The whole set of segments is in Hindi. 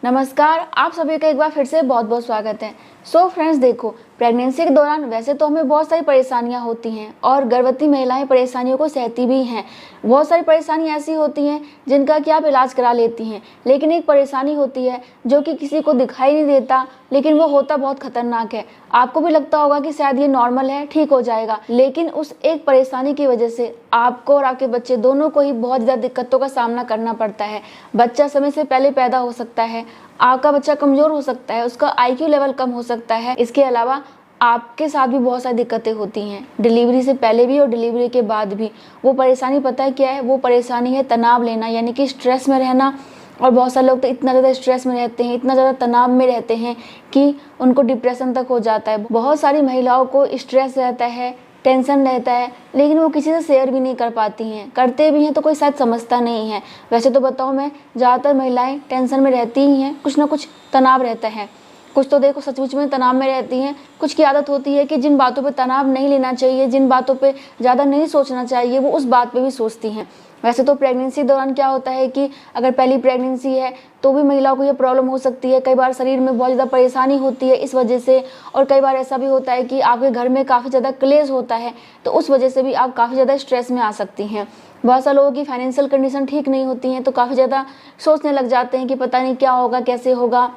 नमस्कार, आप सभी का एक बार फिर से बहुत बहुत स्वागत है। सो फ्रेंड्स, देखो, प्रेगनेंसी के दौरान वैसे तो हमें बहुत सारी परेशानियां होती हैं और गर्भवती महिलाएं परेशानियों को सहती भी हैं। बहुत सारी परेशानी ऐसी होती हैं जिनका कि आप इलाज करा लेती हैं, लेकिन एक परेशानी होती है जो कि किसी को दिखाई नहीं देता, लेकिन वो होता बहुत खतरनाक है। आपको भी लगता होगा कि शायद ये नॉर्मल है, ठीक हो जाएगा, लेकिन उस एक परेशानी की वजह से आपको और आपके बच्चे दोनों को ही बहुत ज़्यादा दिक्कतों का सामना करना पड़ता है। बच्चा समय से पहले पैदा हो सकता है, आपका बच्चा कमज़ोर हो सकता है, उसका IQ लेवल कम हो सकता है। इसके अलावा आपके साथ भी बहुत सारी दिक्कतें होती हैं, डिलीवरी से पहले भी और डिलीवरी के बाद भी। वो परेशानी पता है क्या है? वो परेशानी है तनाव लेना, यानी कि स्ट्रेस में रहना। और बहुत सारे लोग तो इतना ज़्यादा स्ट्रेस में रहते हैं, इतना ज़्यादा तनाव में रहते हैं कि उनको डिप्रेशन तक हो जाता है। बहुत सारी महिलाओं को स्ट्रेस रहता है, टेंशन रहता है, लेकिन वो किसी से शेयर भी नहीं कर पाती हैं। करते भी हैं तो कोई शायद समझता नहीं है। वैसे तो बताऊँ मैं, ज़्यादातर महिलाएं टेंशन में रहती ही हैं, कुछ ना कुछ तनाव रहता है। कुछ तो देखो सचमुच में तनाव में रहती हैं, कुछ की आदत होती है कि जिन बातों पे तनाव नहीं लेना चाहिए, जिन बातों पे ज़्यादा नहीं सोचना चाहिए, वो उस बात पे भी सोचती हैं। वैसे तो प्रेगनेंसी दौरान क्या होता है कि अगर पहली प्रेगनेंसी है तो भी महिलाओं को ये प्रॉब्लम हो सकती है। कई बार शरीर में बहुत ज़्यादा परेशानी होती है इस वजह से, और कई बार ऐसा भी होता है कि आपके घर में काफ़ी ज़्यादा क्लेश होता है, तो उस वजह से भी आप काफ़ी ज़्यादा स्ट्रेस में आ सकती हैं। बहुत सारे लोगों की फाइनेंशियल कंडीशन ठीक नहीं होती हैं, तो काफ़ी ज़्यादा सोचने लग जाते हैं कि पता नहीं क्या होगा, कैसे होगा,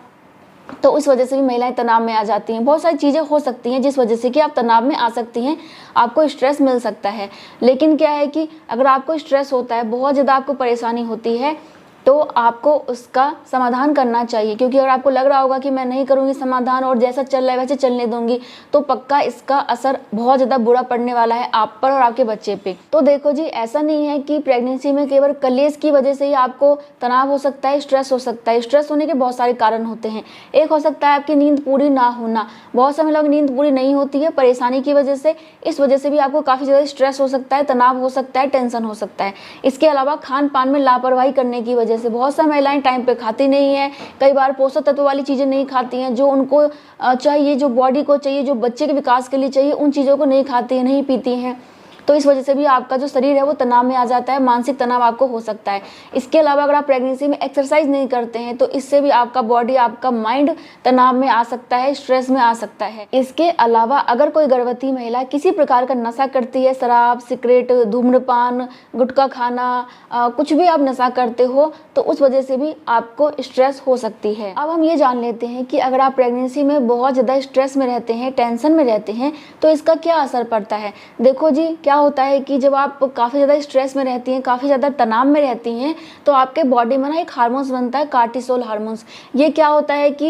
तो इस वजह से भी महिलाएं तनाव में आ जाती हैं। बहुत सारी चीज़ें हो सकती हैं जिस वजह से कि आप तनाव में आ सकती हैं, आपको स्ट्रेस मिल सकता है। लेकिन क्या है कि अगर आपको स्ट्रेस होता है, बहुत ज़्यादा आपको परेशानी होती है, तो आपको उसका समाधान करना चाहिए। क्योंकि अगर आपको लग रहा होगा कि मैं नहीं करूँगी समाधान और जैसा चल रहा है वैसे चलने दूंगी, तो पक्का इसका असर बहुत ज़्यादा बुरा पड़ने वाला है आप पर और आपके बच्चे पे। तो देखो जी, ऐसा नहीं है कि प्रेगनेंसी में केवल कलेश की वजह से ही आपको तनाव हो सकता है, स्ट्रेस हो सकता है। स्ट्रेस होने के बहुत सारे कारण होते हैं। एक हो सकता है आपकी नींद पूरी ना होना। बहुत समय लोग नींद पूरी नहीं होती है परेशानी की वजह से, इस वजह से भी आपको काफ़ी ज़्यादा स्ट्रेस हो सकता है, तनाव हो सकता है, टेंशन हो सकता है। इसके अलावा खान पान में लापरवाही करने की वजह से बहुत सारी महिलाएं टाइम पे खाती नहीं है। कई बार पोषक तत्व वाली चीज़ें नहीं खाती हैं, जो उनको चाहिए, जो बॉडी को चाहिए, जो बच्चे के विकास के लिए चाहिए, उन चीज़ों को नहीं खाती हैं, नहीं पीती हैं। तो इस वजह से भी आपका जो शरीर है वो तनाव में आ जाता है, मानसिक तनाव आपको हो सकता है। इसके अलावा अगर आप प्रेगनेंसी में एक्सरसाइज नहीं करते हैं तो इससे भी आपका बॉडी, आपका माइंड तनाव में आ सकता है, स्ट्रेस में आ सकता है। इसके अलावा अगर कोई गर्भवती महिला किसी प्रकार का नशा करती है, शराब, सिगरेट, धूम्रपान, गुटखा खाना, कुछ भी आप नशा करते हो, तो उस वजह से भी आपको स्ट्रेस हो सकती है। अब हम ये जान लेते हैं कि अगर आप प्रेगनेंसी में बहुत ज़्यादा स्ट्रेस में रहते हैं, टेंशन में रहते हैं, तो इसका क्या असर पड़ता है। देखो जी, क्या होता है कि जब आप काफ़ी ज़्यादा स्ट्रेस में रहती हैं, काफ़ी ज़्यादा तनाव में रहती हैं, तो आपके बॉडी में ना एक हार्मोन्स बनता है, कार्टिसोल हार्मोन्स। ये क्या होता है कि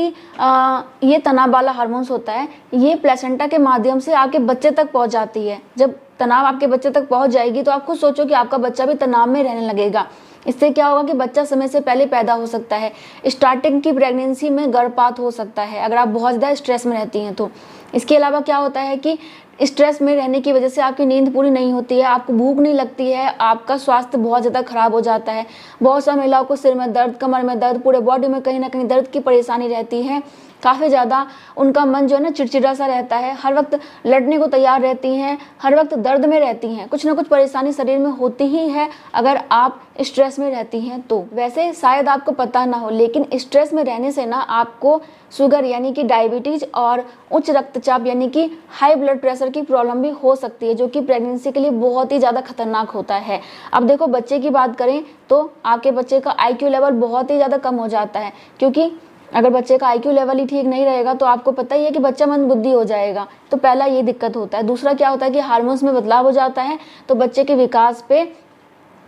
ये तनाव वाला हार्मोन्स होता है, ये प्लेसेंटा के माध्यम से आपके बच्चे तक पहुंच जाती है। जब तनाव आपके बच्चे तक पहुंच जाएगी तो आप खुद सोचो कि आपका बच्चा भी तनाव में रहने लगेगा। इससे क्या होगा कि बच्चा समय से पहले पैदा हो सकता है। स्टार्टिंग की प्रेगनेंसी में गर्भपात हो सकता है अगर आप बहुत ज़्यादा स्ट्रेस में रहती हैं तो। इसके अलावा क्या होता है कि स्ट्रेस में रहने की वजह से आपकी नींद पूरी नहीं होती है, आपको भूख नहीं लगती है, आपका स्वास्थ्य बहुत ज़्यादा खराब हो जाता है। बहुत सारी महिलाओं को सिर में दर्द, कमर में दर्द, पूरे बॉडी में कहीं ना कहीं दर्द की परेशानी रहती है। काफ़ी ज़्यादा उनका मन जो है ना चिड़चिड़ा सा रहता है, हर वक्त लड़ने को तैयार रहती हैं, हर वक्त दर्द में रहती हैं। कुछ ना कुछ परेशानी शरीर में होती ही है अगर आप स्ट्रेस में रहती हैं तो। वैसे शायद आपको पता ना हो, लेकिन स्ट्रेस में रहने से ना आपको शुगर यानी कि डायबिटीज़ और उच्च रक्तचाप यानी कि हाई ब्लड प्रेशर की प्रॉब्लम भी हो सकती है, जो कि प्रेगनेंसी के लिए बहुत ही ज़्यादा खतरनाक होता है। अब देखो, बच्चे की बात करें तो आपके बच्चे का IQ लेवल बहुत ही ज़्यादा कम हो जाता है, क्योंकि अगर बच्चे का IQ लेवल ही ठीक नहीं रहेगा तो आपको पता ही है कि बच्चा मंदबुद्धि हो जाएगा। तो पहला ये दिक्कत होता है। दूसरा क्या होता है कि हार्मोन्स में बदलाव हो जाता है, तो बच्चे के विकास पे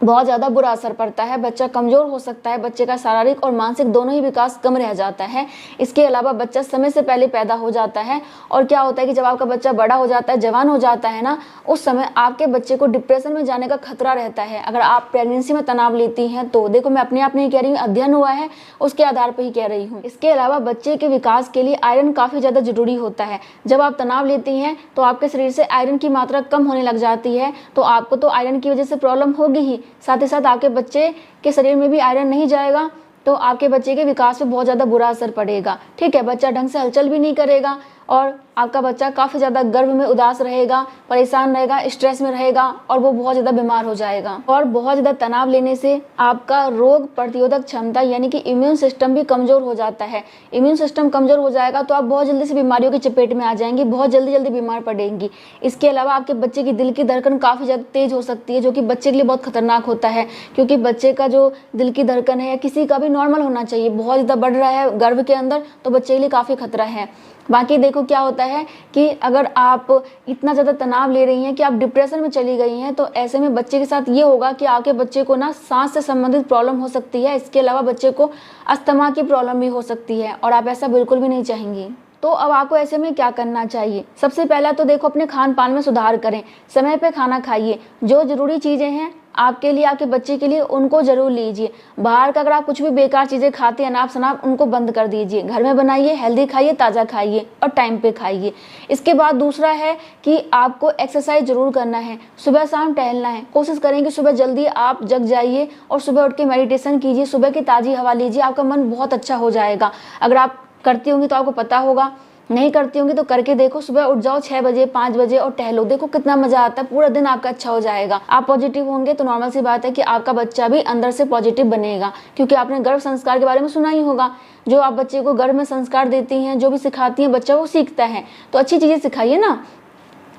बहुत ज़्यादा बुरा असर पड़ता है। बच्चा कमज़ोर हो सकता है, बच्चे का शारीरिक और मानसिक दोनों ही विकास कम रह जाता है। इसके अलावा बच्चा समय से पहले पैदा हो जाता है, और क्या होता है कि जब आपका बच्चा बड़ा हो जाता है, जवान हो जाता है ना, उस समय आपके बच्चे को डिप्रेशन में जाने का खतरा रहता है अगर आप प्रेगनेंसी में तनाव लेती हैं तो। देखो, मैं अपने आप नहीं कह रही हूँ, अध्ययन हुआ है उसके आधार पर ही कह रही हूँ। इसके अलावा बच्चे के विकास के लिए आयरन काफ़ी ज़्यादा जरूरी होता है। जब आप तनाव लेती हैं तो आपके शरीर से आयरन की मात्रा कम होने लग जाती है, तो आपको तो आयरन की वजह से प्रॉब्लम होगी ही, साथ ही साथ आपके बच्चे के शरीर में भी आयरन नहीं जाएगा तो आपके बच्चे के विकास पे बहुत ज़्यादा बुरा असर पड़ेगा। ठीक है, बच्चा ढंग से हलचल भी नहीं करेगा और आपका बच्चा काफ़ी ज़्यादा गर्भ में उदास रहेगा, परेशान रहेगा, स्ट्रेस में रहेगा और वो बहुत ज़्यादा बीमार हो जाएगा। और बहुत ज़्यादा तनाव लेने से आपका रोग प्रतिरोधक क्षमता यानी कि इम्यून सिस्टम भी कमज़ोर हो जाता है। इम्यून सिस्टम कमज़ोर हो जाएगा तो आप बहुत जल्दी से बीमारियों की चपेट में आ जाएंगी, बहुत जल्दी बीमार पड़ेंगी। इसके अलावा आपके बच्चे की दिल की धड़कन काफ़ी ज़्यादा तेज़ हो सकती है, जो कि बच्चे के लिए बहुत खतरनाक होता है, क्योंकि बच्चे का जो दिल की धड़कन है किसी का भी नॉर्मल होना चाहिए, बहुत ज़्यादा बढ़ रहा है गर्भ के अंदर तो बच्चे के लिए काफ़ी खतरा है। बाकी देखो क्या होता है कि अगर आप इतना ज़्यादा तनाव ले रही हैं कि आप डिप्रेशन में चली गई हैं, तो ऐसे में बच्चे के साथ ये होगा कि आपके बच्चे को ना सांस से संबंधित प्रॉब्लम हो सकती है। इसके अलावा बच्चे को अस्थमा की प्रॉब्लम भी हो सकती है और आप ऐसा बिल्कुल भी नहीं चाहेंगी। तो अब आपको ऐसे में क्या करना चाहिए? सबसे पहला तो देखो अपने खान पान में सुधार करें, समय पे खाना खाइए, जो ज़रूरी चीज़ें हैं आपके लिए आपके बच्चे के लिए उनको ज़रूर लीजिए। बाहर का अगर आप कुछ भी बेकार चीज़ें खाते हैं अनाप शनाप, उनको बंद कर दीजिए। घर में बनाइए, हेल्दी खाइए, ताज़ा खाइए और टाइम पे खाइए। इसके बाद दूसरा है कि आपको एक्सरसाइज ज़रूर करना है, सुबह शाम टहलना है। कोशिश करें कि सुबह जल्दी आप जग जाइए और सुबह उठ के मेडिटेशन कीजिए, सुबह की ताज़ी हवा लीजिए, आपका मन बहुत अच्छा हो जाएगा। अगर आप करती होंगी तो आपको पता होगा, नहीं करती होंगी तो करके देखो। सुबह उठ जाओ 6 बजे 5 बजे और टहलो, देखो कितना मजा आता है, पूरा दिन आपका अच्छा हो जाएगा। आप पॉजिटिव होंगे तो नॉर्मल सी बात है कि आपका बच्चा भी अंदर से पॉजिटिव बनेगा, क्योंकि आपने गर्भ संस्कार के बारे में सुना ही होगा। जो आप बच्चे को गर्भ में संस्कार देती हैं, जो भी सिखाती हैं, बच्चा वो सीखता है। तो अच्छी चीज़ें सिखाइए ना।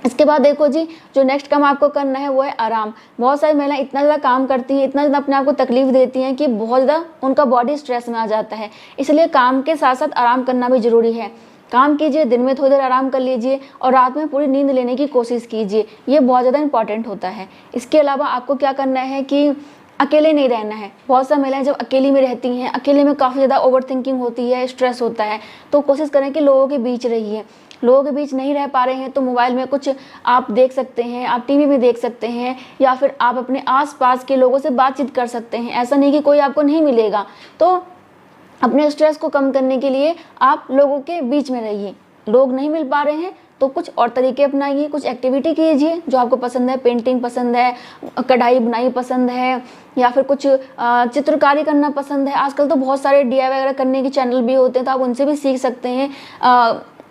इसके बाद देखो जी, जो नेक्स्ट काम आपको करना है वो है आराम। बहुत सारी महिलाएं इतना ज़्यादा काम करती हैं, इतना ज़्यादा अपने आप को तकलीफ देती हैं कि बहुत ज़्यादा उनका बॉडी स्ट्रेस में आ जाता है। इसलिए काम के साथ साथ आराम करना भी ज़रूरी है। काम कीजिए, दिन में थोड़ी देर आराम कर लीजिए और रात में पूरी नींद लेने की कोशिश कीजिए, ये बहुत ज़्यादा इंपॉर्टेंट होता है। इसके अलावा आपको क्या करना है कि अकेले नहीं रहना है। बहुत सारी महिलाएं जब अकेली में रहती हैं, अकेले में काफ़ी ज़्यादा ओवर थिंकिंग होती है, स्ट्रेस होता है, तो कोशिश करें कि लोगों के बीच रहिए। लोगों के बीच नहीं रह पा रहे हैं तो मोबाइल में कुछ आप देख सकते हैं, आप टीवी में देख सकते हैं, या फिर आप अपने आसपास के लोगों से बातचीत कर सकते हैं। ऐसा नहीं कि कोई आपको नहीं मिलेगा, तो अपने स्ट्रेस को कम करने के लिए आप लोगों के बीच में रहिए। लोग नहीं मिल पा रहे हैं तो कुछ और तरीके अपनाइए, कुछ एक्टिविटी कीजिए जो आपको पसंद है। पेंटिंग पसंद है, कढ़ाई बुनाई पसंद है, या फिर कुछ चित्रकारी करना पसंद है। आजकल तो बहुत सारे DIY वगैरह करने के चैनल भी होते हैं, तो आप उनसे भी सीख सकते हैं।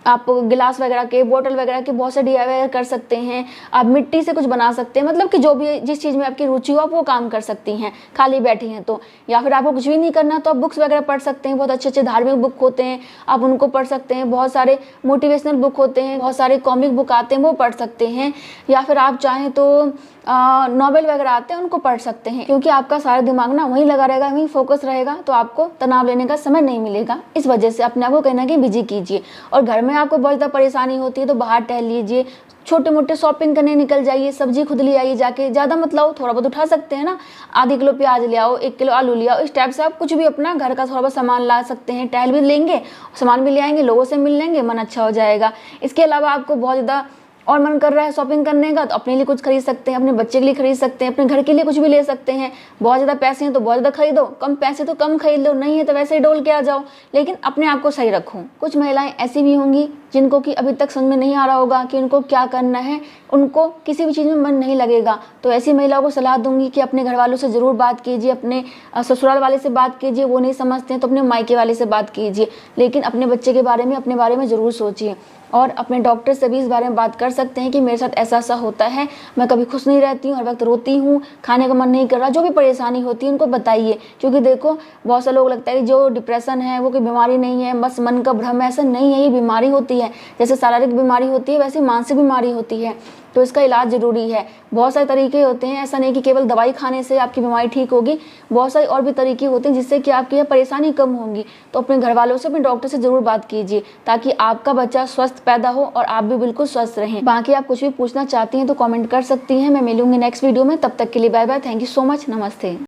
आप गिलास वगैरह के, बोतल वगैरह के बहुत से DIY कर सकते हैं। आप मिट्टी से कुछ बना सकते हैं, मतलब कि जो भी जिस चीज़ में आपकी रुचि हो आप वो काम कर सकती हैं खाली बैठी हैं तो। या फिर आपको कुछ भी नहीं करना तो आप बुक्स वगैरह पढ़ सकते हैं, बहुत अच्छे अच्छे धार्मिक बुक होते हैं, आप उनको पढ़ सकते हैं। बहुत सारे मोटिवेशनल बुक होते हैं, बहुत सारे कॉमिक बुक आते हैं, वो पढ़ सकते हैं। या फिर आप चाहें तो नॉवेल वगैरह आते हैं, उनको पढ़ सकते हैं, क्योंकि आपका सारा दिमाग ना वहीं लगा रहेगा, वहीं फोकस रहेगा, तो आपको तनाव लेने का समय नहीं मिलेगा। इस वजह से अपने आप को कहीं ना कहीं बिजी कीजिए। और घर में आपको बहुत ज़्यादा परेशानी होती है तो बाहर टहल लीजिए, छोटे मोटे शॉपिंग करने निकल जाइए, सब्जी खुद ले आइए जाके, ज़्यादा मत लाओ, थोड़ा बहुत उठा सकते हैं ना। आधी किलो प्याज ले आओ, 1 किलो आलू ले आओ, इस टाइप से आप कुछ भी अपना घर का थोड़ा बहुत सामान ला सकते हैं। टहल भी लेंगे, सामान भी ले आएंगे, लोगों से मिल लेंगे, मन अच्छा हो जाएगा। इसके अलावा आपको बहुत ज़्यादा और मन कर रहा है शॉपिंग करने का तो अपने लिए कुछ खरीद सकते हैं, अपने बच्चे के लिए खरीद सकते हैं, अपने घर के लिए कुछ भी ले सकते हैं। बहुत ज़्यादा पैसे हैं तो बहुत ज़्यादा खरीदो, कम पैसे तो कम खरीद लो, नहीं है तो वैसे ही डोल के आ जाओ, लेकिन अपने आप को सही रखो। कुछ महिलाएं ऐसी भी होंगी जिनको कि अभी तक समझ में नहीं आ रहा होगा कि उनको क्या करना है, उनको किसी भी चीज़ में मन नहीं लगेगा, तो ऐसी महिलाओं को सलाह दूंगी कि अपने घर वालों से ज़रूर बात कीजिए, अपने ससुराल वाले से बात कीजिए। वो नहीं समझते हैं तो अपने मायके वाले से बात कीजिए, लेकिन अपने बच्चे के बारे में, अपने बारे में ज़रूर सोचिए। और अपने डॉक्टर से भी इस बारे में बात कर सकते हैं कि मेरे साथ ऐसा ऐसा होता है, मैं कभी खुश नहीं रहती हूँ, हर वक्त रोती हूँ, खाने का मन नहीं कर रहा, जो भी परेशानी होती है उनको बताइए। क्योंकि देखो बहुत से लोग लगता है कि जो डिप्रेशन है वो कोई बीमारी नहीं है, बस मन का भ्रम है, ऐसा नहीं है, ये बीमारी होती है। जैसे शारीरिक बीमारी होती है वैसे मानसिक बीमारी होती है, तो इसका इलाज ज़रूरी है। बहुत सारे तरीके होते हैं, ऐसा नहीं कि केवल दवाई खाने से आपकी बीमारी ठीक होगी, बहुत सारे और भी तरीके होते हैं जिससे कि आपकी यह परेशानी कम होगी। तो अपने घर वालों से, अपने डॉक्टर से ज़रूर बात कीजिए ताकि आपका बच्चा स्वस्थ पैदा हो और आप भी बिल्कुल स्वस्थ रहें। बाकी आप कुछ भी पूछना चाहती हैं तो कमेंट कर सकती हैं। मैं मिलूंगी नेक्स्ट वीडियो में, तब तक के लिए bye bye, thank you so much, नमस्ते।